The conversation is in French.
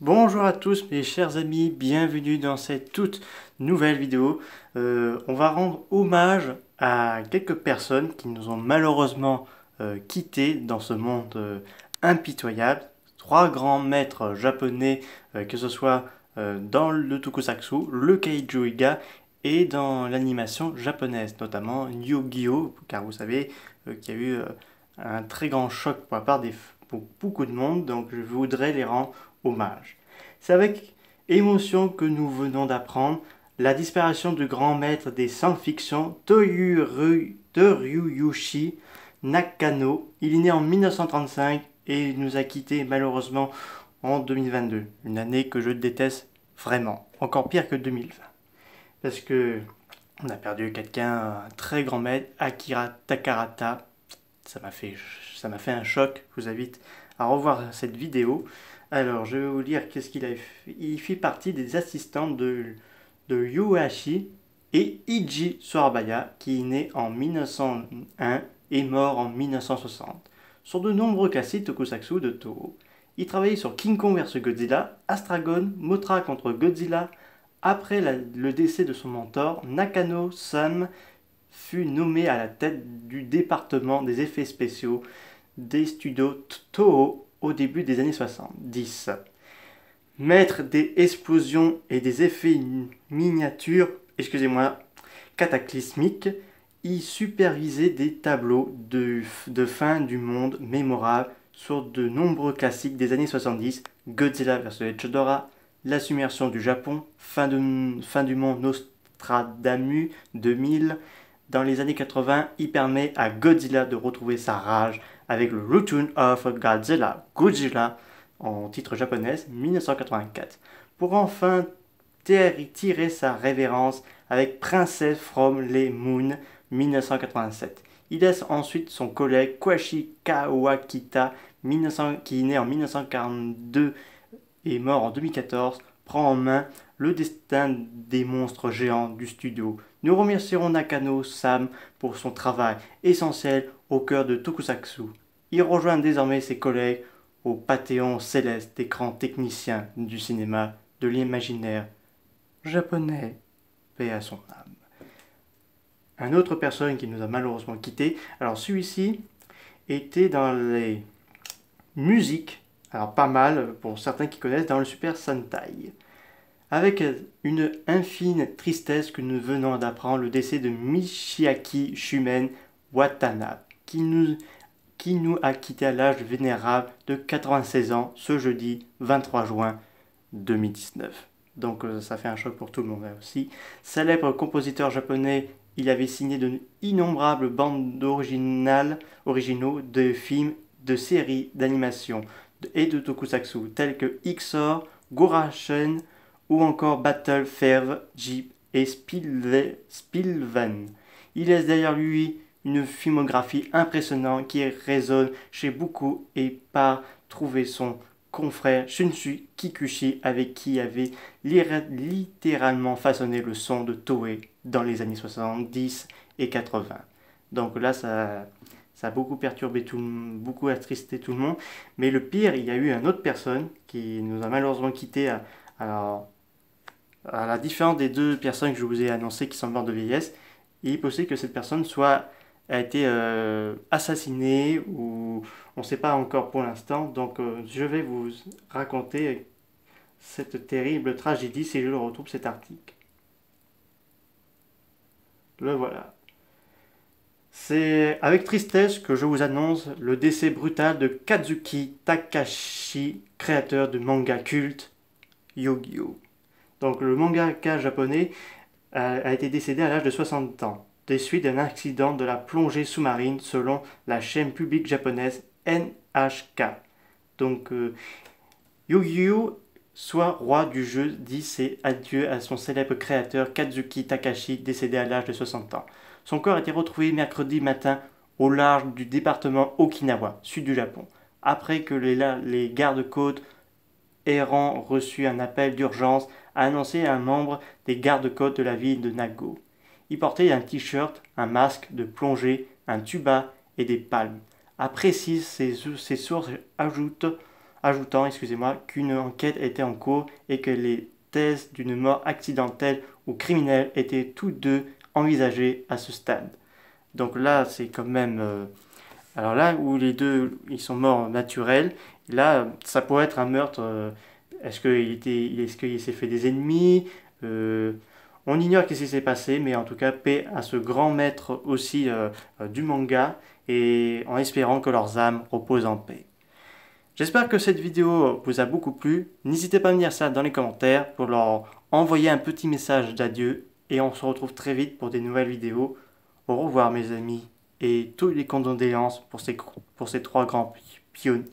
Bonjour à tous mes chers amis, bienvenue dans cette toute nouvelle vidéo. On va rendre hommage à quelques personnes qui nous ont malheureusement quittés dans ce monde impitoyable. Trois grands maîtres japonais, que ce soit dans le tokusatsu, le kaiju-iga et dans l'animation japonaise, notamment Yu-Gi-Oh! Car vous savez qu'il y a eu un très grand choc pour beaucoup de monde, donc je voudrais les rendre hommage. C'est avec émotion que nous venons d'apprendre la disparition du grand maître des science-fiction Toryuyoshi Nakano. Il est né en 1935 et il nous a quittés malheureusement en 2022. Une année que je déteste vraiment, encore pire que 2020. Parce que on a perdu quelqu'un, un très grand maître, Akira Takarata. Ça m'a fait un choc. Je vous invite à revoir cette vidéo. Alors, je vais vous lire qu'est-ce qu'il a fait. Il fait partie des assistants de Yuashi et Iji Sorabaya, qui est né en 1901 et mort en 1960. Sur de nombreux classiques tokusatsu de Toho. Il travaillait sur King Kong vs Godzilla, Astragon, Mothra contre Godzilla. Après le décès de son mentor, Nakano Sam fut nommé à la tête du département des effets spéciaux des studios Toho au début des années 70. Maître des explosions et des effets miniatures, cataclysmiques, il supervisait des tableaux de fin du monde mémorables sur de nombreux classiques des années 70, Godzilla vs Ghidorah, la submersion du Japon, fin du monde Nostradamus 2000. Dans les années 80, il permet à Godzilla de retrouver sa rage avec le Return of Godzilla en titre japonais 1984, pour enfin tirer sa révérence avec Princess from the Moon 1987. Il laisse ensuite son collègue Koichi Kawakita, qui est né en 1942 et mort en 2014, prend en main le destin des monstres géants du studio. Nous remercierons Nakano Sam pour son travail essentiel au cœur de Tokusatsu. Il rejoint désormais ses collègues au panthéon céleste des grands techniciens du cinéma de l'imaginaire japonais. Paix à son âme. Une autre personne qui nous a malheureusement quittés, alors celui-ci était dans les musiques, alors pas mal pour certains qui connaissent, dans le Super Sentai. Avec une infime tristesse que nous venons d'apprendre le décès de Michiaki Shumen Watanabe, qui nous a quitté à l'âge vénérable de 96 ans ce jeudi 23 juin 2019. Donc ça fait un choc pour tout le monde aussi. Célèbre compositeur japonais, il avait signé de innombrables bandes originaux de films, de séries, d'animation et de tokusatsu tels que XOR, Gorashen ou encore Battle Ferve, Jeep et Spilvan. Il laisse derrière lui une filmographie impressionnante qui résonne chez beaucoup et par trouver son confrère Shunsu Kikuchi avec qui il avait littéralement façonné le son de Toei dans les années 70 et 80. Donc là, ça a beaucoup perturbé beaucoup attristé tout le monde. Mais le pire, il y a eu une autre personne qui nous a malheureusement quitté à la différence des deux personnes que je vous ai annoncées qui sont mortes de vieillesse. Il est possible que cette personne a été assassinée ou on ne sait pas encore pour l'instant. Donc je vais vous raconter cette terrible tragédie si je le retrouve cet article. Le voilà. C'est avec tristesse que je vous annonce le décès brutal de Kazuki Takashi, créateur du manga culte Yu-Gi-Oh! Donc le mangaka japonais a été décédé à l'âge de 60 ans, des suites d'un accident de la plongée sous-marine selon la chaîne publique japonaise NHK. Donc Yu-Gi-Oh! Soit roi du jeu, dit ses adieux à son célèbre créateur Kazuki Takashi, décédé à l'âge de 60 ans. Son corps a été retrouvé mercredi matin au large du département Okinawa, sud du Japon, après que les gardes-côtes errants reçu un appel d'urgence a annoncé à un membre des gardes-côtes de la ville de Nago. Il portait un t-shirt, un masque de plongée, un tuba et des palmes. A précise ses sources ajoutant, excusez-moi, qu'une enquête était en cours et que les thèses d'une mort accidentelle ou criminelle étaient toutes deux envisagées à ce stade. Donc là, c'est quand même... alors là où les deux, ils sont morts naturels, là, ça pourrait être un meurtre. Est-ce qu'il s'est fait des ennemis? Euh, on ignore qu'est-ce qui s'est passé, mais en tout cas, paix à ce grand maître aussi du manga, et en espérant que leurs âmes reposent en paix. J'espère que cette vidéo vous a beaucoup plu. N'hésitez pas à me dire ça dans les commentaires pour leur envoyer un petit message d'adieu, et on se retrouve très vite pour des nouvelles vidéos. Au revoir mes amis, et toutes les condoléances pour ces trois grands pionniers.